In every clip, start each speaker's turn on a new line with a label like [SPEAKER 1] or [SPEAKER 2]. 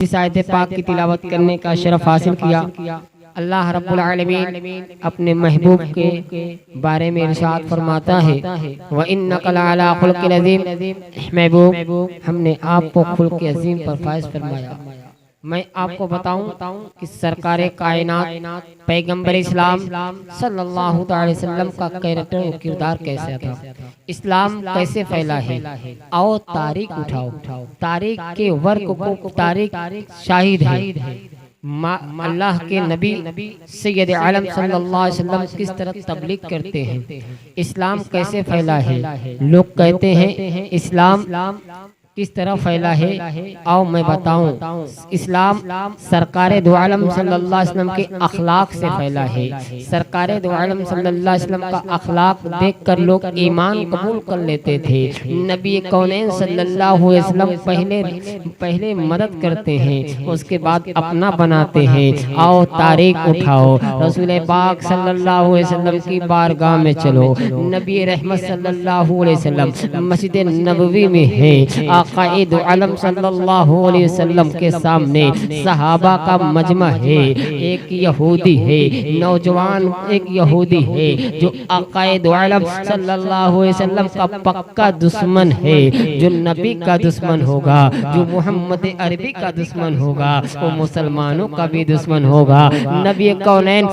[SPEAKER 1] इस आयत पाक की तिलावत करने का शरफ हासिल किया। अल्लाह रब्बुल आलमीन अपने महबूब के बारे में इरशाद फरमाता है, व इन्नका लअला खुल्किन अज़ीम। महबूब, हमने आपको खुल्क़ अज़ीम पर फाइज फरमाया। मैं आपको बताऊं कि सरकारे कायनात पैगंबर इस्लाम सल्लल्लाहु अलैहि वसल्लम का कैरेक्टर और किरदार कैसा था, इस्लाम कैसे फैला है। आओ तारीख उठाओ, तारीख के वर्क को तारीख शाहिद है। अल्लाह के नबी सैयद आलम सल्लल्लाहु अलैहि वसल्लम किस तरह तबलीग करते हैं, इस्लाम कैसे फैला है। लोग कहते हैं इस्लाम किस तरह फैला है। आओ मैं बताऊं, इस्लाम सरकारे दो आलम सल्लल्लाहु अलैहि वसल्लम के अखलाक से फैला है। सरकारे दो आलम सल्लल्लाहु अलैहि वसल्लम का अखलाक देखकर लोग ईमान कबूल कर लेते थे। नबी कौनैन सल्लल्लाहु अलैहि वसल्लम पहले मदद करते हैं, उसके बाद अपना बनाते हैं। आओ तारीख उठाओ, रसूल पाक सल्लल्लाहु अलैहि वसल्लम की बारगाह में चलो। नबी रहमत सल्लल्लाहु अलैहि वसल्लम मस्जिद नबवी में है। आक़ाए आलम सल्लल्लाहु अलैहि वसल्लम के सामने सहाबा का मजमा है। एक यहूदी है, नौजवान एक यहूदी है जो आक़ाए आलम सल्लल्लाहु अलैहि वसल्लम का पक्का दुश्मन है। जो नबी का दुश्मन होगा, जो मोहम्मद अरबी का दुश्मन होगा, वो मुसलमानों का भी दुश्मन होगा। नबी कौनैन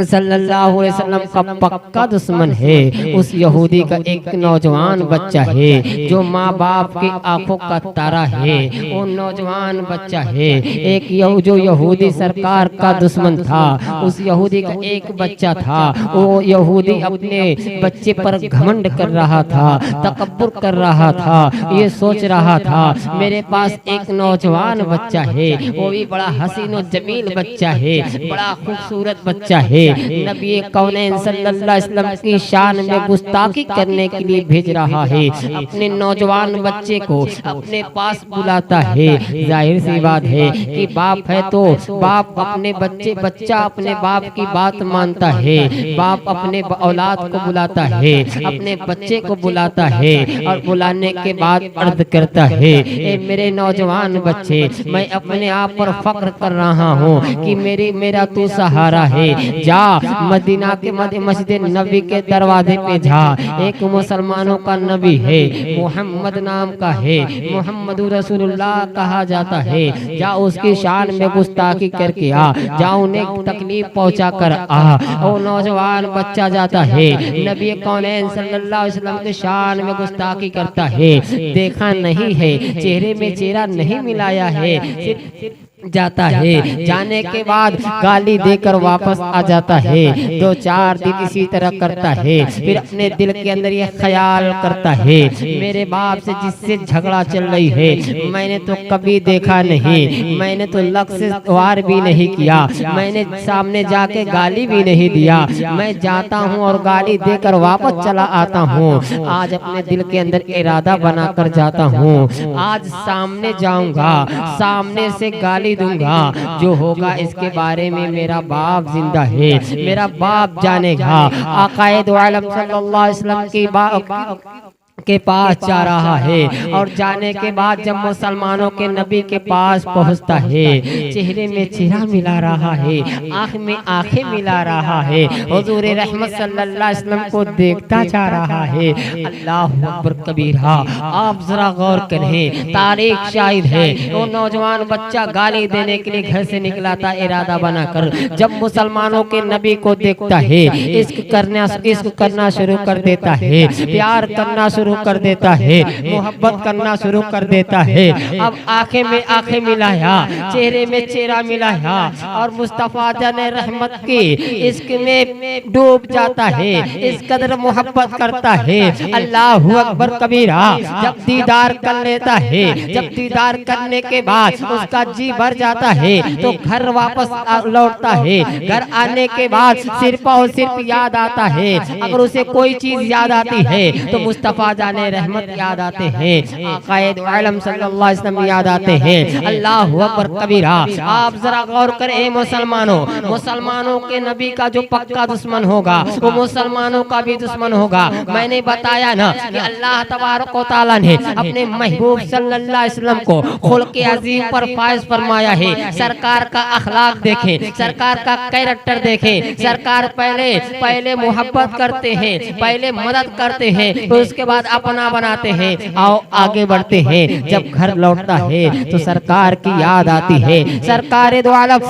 [SPEAKER 1] सल्लल्लाहु अलैहि वसल्लम का पक्का दुश्मन है। उस यहूदी का एक नौजवान बच्चा है जो माँ बाप की आंखों का तारा है। वो नौजवान बच्चा है। एक जो यहूदी सरकार का दुश्मन था, उस यहूदी का एक बच्चा था। वो यहूदी अपने बच्चे पर घमंड कर रहा था, तकब्बुर कर रहा था। ये सोच रहा था मेरे पास एक नौजवान बच्चा है, वो भी बड़ा हसीन और जमील बच्चा है, बड़ा खूबसूरत बच्चा है। नबी कौनैन सल्लल्लाहु अलैहि वसल्लम की शान में गुस्ताखी करने के लिए भेज रहा है। अपने नौजवान बच्चे को अपने पास बुलाता है। जाहिर सी बात है कि बाप है तो बाप अपने बच्चा अपने बाप की बात मानता है। बाप अपने औलाद को बुलाता है, अपने बच्चे को बुलाता है और बुलाने के बाद अर्ज करता है, ए मेरे नौजवान बच्चे, मैं अपने आप पर फख्र कर रहा हूँ कि मेरा तू सहारा है। जा मदीना के मस्जिद नबी के दरवाजे पे जा। एक मुसलमानों का नबी है, मोहम्मद नाम का है, मोहम्मद रसूलुल्लाह कहा जाता है। जा उसकी शान में गुस्ताखी करके आ, जा उन्हें तकलीफ पहुंचा कर आ। वो नौजवान बच्चा जाता है, नबी कौनैन सल्लल्लाहु अलैहि वसल्लम के शान में गुस्ताखी करता है। देखा नहीं है, चेहरे में चेहरा नहीं मिलाया है, सिर्फ जाता है। जाने के बाद गाली देकर वापस आ जाता है। 2-4 दिन इसी तरह करता है। फिर अपने दिल के अंदर ये ख्याल करता है, मेरे बाप से जिससे झगड़ा चल रही है मैंने तो कभी देखा नहीं, मैंने तो लक्ष्य से वार भी नहीं किया, मैंने सामने जाके गाली भी नहीं दिया। मैं जाता हूँ और गाली देकर वापस चला आता हूँ। आज अपने दिल के अंदर इरादा बनाकर जाता हूँ, आज सामने जाऊंगा, सामने से गाली दूंगा। जो होगा इसके बारे में मेरा बाप जिंदा है, मेरा बाप जानेगा। आक़ाए दो आलम सल्लल्लाहु अलैहि वसल्लम की के पास जा रहा है और जाने के बाद जब मुसलमानों के नबी के पास पहुंचता है, चेहरे में चेहरा मिला रहा है, आँख में आंखें मिला रहा है, हुजूर रहमत सल्लल्लाहु अलैहि वसल्लम को देखता जा रहा है। अल्लाहु अकबर कबीरा। आप जरा गौर करें, तारीख शाहिद है। वो नौजवान बच्चा गाली देने के लिए घर से निकला था इरादा बनाकर। जब मुसलमानों के नबी को देखता है, इश्क करना शुरू कर देता है, प्यार करना शुरू कर देता है, मोहब्बत करना शुरू कर देता है। अब आंखें में आंखें मिलाया, चेहरे में चेहरा मिलाया और मुस्तफा जाने रहमत की इश्क में डूब जाता है। इस कदर मोहब्बत करता है। अल्लाहु अकबर कबीरा। जब दीदार कर लेता है, जब दीदार करने के बाद उसका जी भर जाता है तो घर वापस लौटता है। घर आने के बाद सिर्फ और सिर्फ याद आता है। अगर उसे कोई चीज याद आती है तो मुस्तफा जाने रहमत याद आते हैं, आक़ाए दो आलम सल्लल्लाहु अलैहि वसल्लम याद आते हैं। अल्लाहु अकबर कबीरा। आप जरा गौर करें मुसलमानों, मुसलमानों के नबी का जो पक्का दुश्मन होगा वो मुसलमानों का भी दुश्मन होगा। मैंने बताया ना कि अल्लाह तबारक व तआला ने अपने महबूब सल्लल्लाहु अलैहि वसल्लम को खुल्क़ अज़ीम पर फाइज फरमाया है। सरकार का अखलाक देखें, सरकार का कैरेक्टर देखें। सरकार पहले मोहब्बत करते हैं, पहले मदद करते हैं, तो उसके बाद अपना बनाते हैं, आओ आगे बढ़ते हैं। जब घर लौटता है तो सरकार की याद आती है। सरकार दो आलम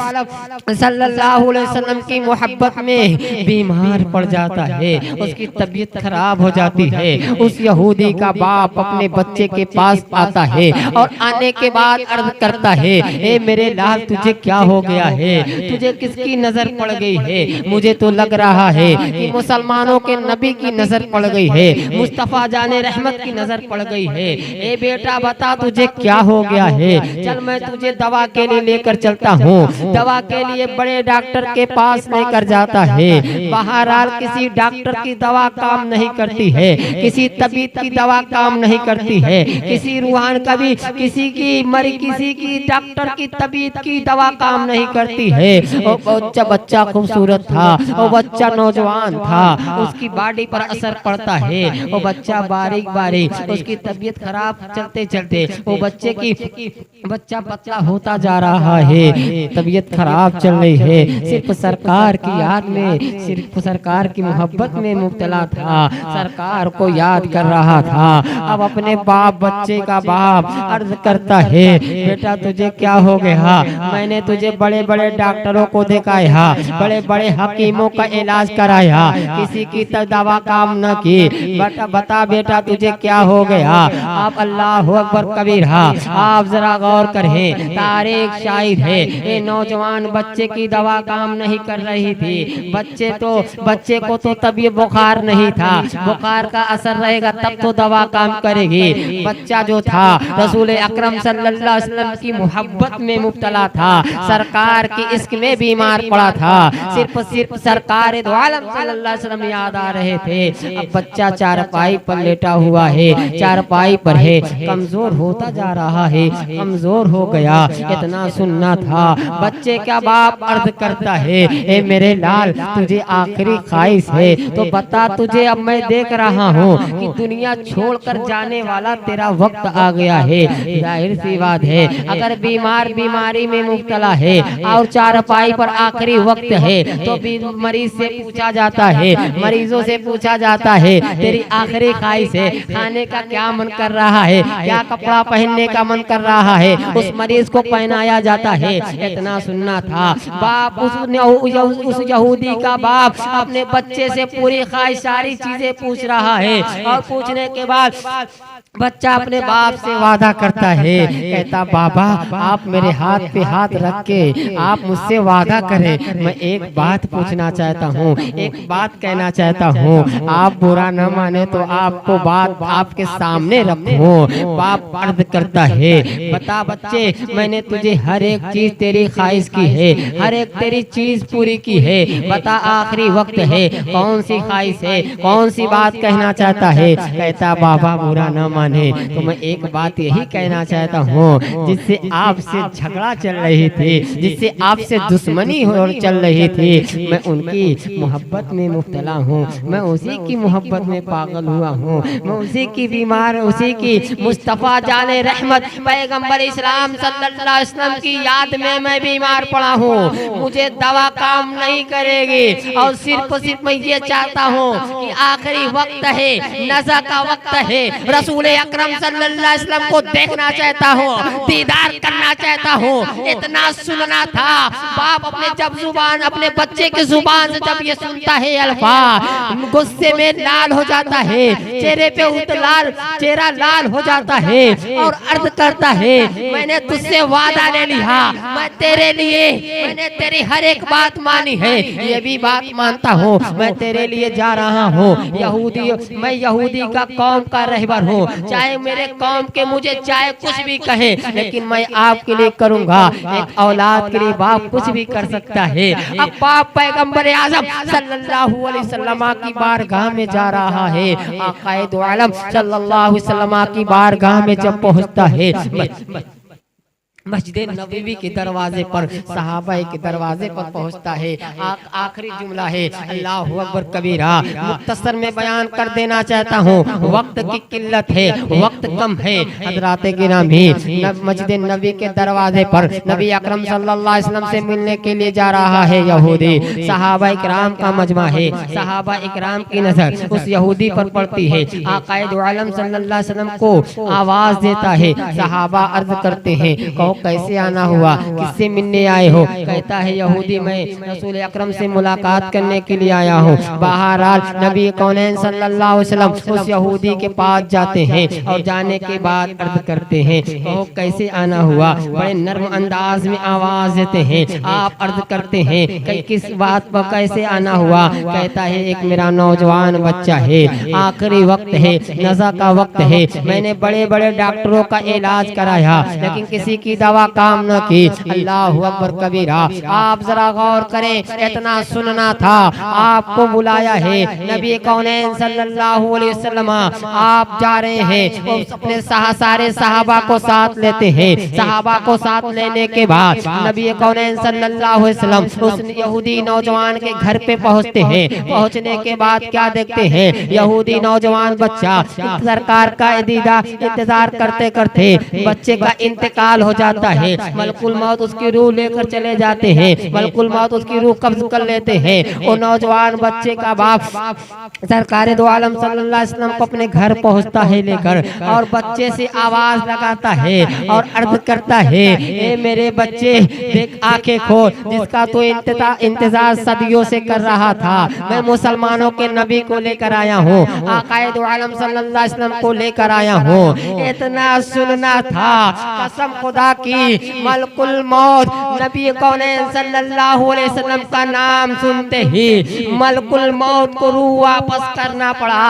[SPEAKER 1] सल्लल्लाहु अलैहि वसल्लम की मोहब्बत में बीमार पड़ जाता है, उसकी तबीयत खराब हो जाती है। उस यहूदी का बाप अपने बच्चे के पास आता है और आने के बाद अर्ज करता है, ए मेरे लाल तुझे क्या हो गया है, तुझे किसकी नजर पड़ गई है? मुझे तो लग रहा है कि मुसलमानों के नबी की नजर पड़ गई है, मुस्तफा जाने रहमत की नजर पड़ गई है। ए बेटा बता तुझे क्या हो गया है, चल मैं तुझे दवा के लिए लेकर चलता हूँ। दवा के लिए बड़े डॉक्टर के पास लेकर जाता है। बहरहाल किसी डॉक्टर की दवा काम नहीं करती है, किसी तबीब की दवा काम नहीं करती है, किसी रूहान का भी किसी की डॉक्टर की तबीयत की दवा काम नहीं करती है। बच्चा खूबसूरत था, वो बच्चा नौजवान था, उसकी बॉडी पर असर पड़ता है। वो बच्चा बारीक बारीक, उसकी तबीयत खराब चलते चलते वो बच्चा पतला होता जा रहा है, तबीयत खराब चल रही है। सिर्फ सरकार की याद में, सिर्फ सरकार की मोहब्बत में मुब्तला था, सरकार को याद कर रहा था। अब अपने बाप, बच्चे का बाप अर्ज करता है, बेटा तुझे क्या हो गया? मैंने तुझे बड़े बड़े डॉक्टरों को दिखाया, बड़े बड़े हकीमों का इलाज कराया, किसी की तो दवा काम न की। बता बेटा तुझे क्या हो गया? आप अल्लाह अकबर कबीरा। आप जरा गौर करें, तारीख शाहिद है, ये नौजवान बच्चे की दवा काम नहीं कर रही थी। बच्चे को तो तभी बुखार नहीं था, बुखार का असर रहेगा तब तो दवा काम करेगी। बच्चा जो था रसूल अकरम सल्लल्लाहु अलैहि वसल्लम की मोहब्बत में मुब्तला था, सरकार की इश्क में बीमार पड़ा था। सिर्फ सरकार दो आलम सल्लल्लाहु अलैहि वसल्लम याद आ रहे थे। अब बच्चा चारपाई पर लेटा हुआ है, चारपाई पर है, कमजोर होता जा रहा है, कमजोर हो गया। इतना सुनना था। बच्चे का बाप अर्ज करता है, ए मेरे लाल तुझे आखिरी ख्वाहिश है तो बता, तुझे अब मैं देख रहा हूँ कि दुनिया छोड़कर जाने वाला तेरा वक्त आ गया है। जाहिर सी बात है, अगर बीमारी में मुब्तला है और चारपाई पर आखिरी वक्त है तो मरीज से पूछा जाता है, मरीजों से पूछा जाता है तेरी आखिरी ख्वाहिश है, खाने का क्या मन कर रहा है, क्या कपड़ा पहनने का मन कर रहा है, उस मरीज को पहनाया जाता है। इतना सुनना था। बाप उस यहूदी का बाप अपने बच्चे से पूरी ख्वाहिश सारी चीजें पूछ रहा है और पूछने के बाद बच्चा अपने बाप से वादा करता है, कहता बाबा आप मेरे हाथ पे हाथ रख के आप मुझसे वादा करें, मैं एक बात पूछना चाहता हूँ, एक बात कहना चाहता हूँ, आप बुरा न माने तो आपको बात आपके सामने रखूं। बाप अर्ज करता है, बता बच्चे मैंने तुझे हर एक चीज तेरी ख्वाहिश की है, हर एक तेरी चीज पूरी की है, बता आखिरी वक्त है, कौन सी ख्वाहिश है, कौन सी बात कहना चाहता है? कहता बाबा बुरा न माने तो मैं एक बात यही कहना चाहता हूँ, जिससे आपसे झगड़ा चल रही थी, जिससे आपसे दुश्मनी चल रही थी, मैं उनकी मोहब्बत में मुब्तला हूँ, मैं उसी की मोहब्बत में पागल हुआ हूँ, मैं उसी की बीमार, उसी की मुस्तफा जाने रहमत पैगंबर इस्लाम सल्लल्लाहु अलैहि वसल्लम की याद में मैं बीमार पड़ा हूँ। मुझे दवा काम नहीं करेगी और सिर्फ मैं ये चाहता हूँ कि आखिरी वक्त है, नज़ा का वक्त है, रसूल अकरम सल्लल्लाहु अलैहि वसल्लम को देखना चाहता हूँ, दीदार करना चाहता हूँ। इतना सुनना था। बाप अपने बच्चे की जुबान से जब ये सुनता है अल्फाज, गुस्से में लाल हो जाता है, चेहरे पे चेहरा लाल हो जाता है और अर्ज करता है, मैंने तुझसे वादा ले लिया, मैं तेरे लिए मैंने तेरी हर एक बात मानी है, ये भी बात मानता हूँ, मैं तेरे लिए जा रहा हूँ। मैं यहूदी का कौम का रहबर हूँ, चाहे मेरे कौम के मुझे चाहे कुछ भी कहे, लेकिन मैं आपके लिए करूंगा। एक औलाद के लिए बाप कुछ भी कर सकता है। अब बाप पैगंबर आज़म सल्लल्लाहु अलैहि वसल्लम की बारगाह में जा रहा है। आक़ाए दो आलम सल्लल्लाहु अलैहि वसल्लम की बारगाह में जब पहुंचता है, मस्जिद नबवी के दरवाजे पर, सहाबा के दरवाजे पर पहुंचता है। आखिरी जुमला है अल्लाहु अकबर कबीरा। मुख्तसर में बयान कर देना चाहता हूँ, वक्त की किल्लत है, वक्त कम है। हजरात गिरामी, मस्जिद नबवी के दरवाजे पर नबी अकरम सल्लल्लाहु अलैहि वसल्लम से मिलने के लिए जा रहा है यहूदी। सहाबा इकराम का मजमा है। सहाबा इकराम की नजर उस यहूदी पर पड़ती है। आक़ाए दो आलम सल्लल्लाहु अलैहि वसल्लम को आवाज देता है। सहाबा अर्ज करते हैं, कहो कैसे आना हुआ, किससे मिलने आए हो? कहता है यहूदी, मैं रसूल अकरम से मुलाकात करने के लिए आया हूँ। बहरहाल नबी कौनैन सल्लल्लाहु अलैहि वसल्लम उस यहूदी के पास जाते हैं और जाने के बाद अर्ज करते हैं, कहो कैसे आना हुआ। बड़े नर्म अंदाज में आवाज देते हैं। आप अर्ज करते हैं कि किस बात पर कैसे आना हुआ? कहता है एक मेरा नौजवान बच्चा है, आखिरी वक्त है, नज़ा का वक्त है। मैंने बड़े बड़े डॉक्टरों का इलाज कराया, लेकिन किसी की दवा काम न की। अल्लाहु अकबर कबीरा। आप जरा गौर करें, इतना सुनना था, आपको बुलाया है नबी कौनैन सल्लल्लाहु अलैहि वसल्लम। आप जा रहे हैं, अपने सारे सहाबा को साथ लेते हैं। सहाबा को साथ लेने के बाद नबी कौनैन सल्लल्लाहु अलैहि वसल्लम उस यहूदी नौजवान के घर पे पहुंचते हैं। पहुंचने के बाद क्या देखते हैं, यहूदी नौजवान बच्चा सरकार का इंतजार करते करते बच्चे का इंतकाल हो जाता है। मलकुल मौत उसकी रूह लेकर चले जाते हैं। मलकुल मौत उसकी रूह कब्ज कर लेते हैं। वो नौजवान बच्चे का बाप सरकार दो आलम सल्लल्लाहु अलैहि वसल्लम को अपने घर पहुंचता है लेकर, और बच्चे से आवाज लगाता है और अर्ज करता है, ए मेरे बच्चे देख आंखें खोल, जिसका तो इंतजार सदियों से कर रहा था। मैं मुसलमानों के नबी को लेकर आया हूँ, आक़ाए दो आलम सल्लल्लाहु अलैहि वसल्लम को लेकर आया हूँ। इतना सुनना था, कसम खुदा की। मलकुल मौत नबी कौनैन सल्लल्लाहु अलैहि वसल्लम का नाम सुनते ही मलकुल मौत को रूह वापस करना पड़ा।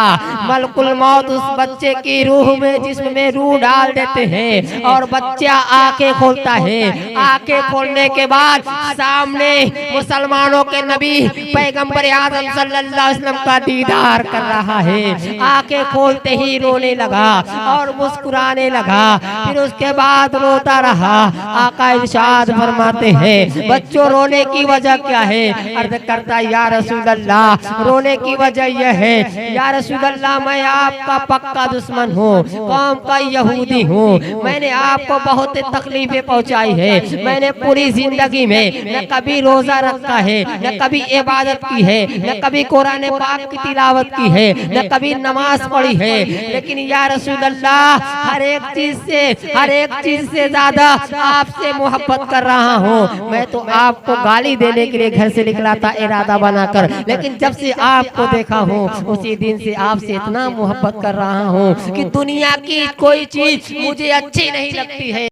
[SPEAKER 1] मलकुल मौत उस बच्चे की रूह में, जिस्म में रूह डाल देते हैं और बच्चा आंखें खोलता है। आंखें खोलने के बाद सामने मुसलमानों के नबी पैगंबर आज़म सल्लल्लाहु अलैहि वसल्लम का दीदार कर रहा है। आंखें खोलते ही रोने लगा और मुस्कुराने लगा। फिर उसके बाद रोता रहा। आका इरशाद फरमाते हैं, बच्चों रोने की वजह क्या है? अर्ज करता या रसूल अल्लाह, रोने की वजह यह है या रसूल अल्लाह, मैं आपका पक्का दुश्मन हूँ, कौम का यहूदी हूँ। मैंने आपको बहुत तकलीफें पहुँचाई है। मैंने पूरी जिंदगी में न कभी रोजा रखा है, न कभी इबादत की है, न कभी कुरान पाक की तिलावत की है, न कभी नमाज पढ़ी है। लेकिन या रसूल अल्लाह, हर एक चीज से ज्यादा आपसे मोहब्बत कर रहा हूँ। मैं तो आपको गाली देने के लिए घर से निकला था इरादा बनाकर, लेकिन जब से आपको देखा हूँ उसी दिन से आपसे इतना मोहब्बत कर रहा हूँ कि दुनिया की कोई चीज मुझे अच्छी नहीं लगती है।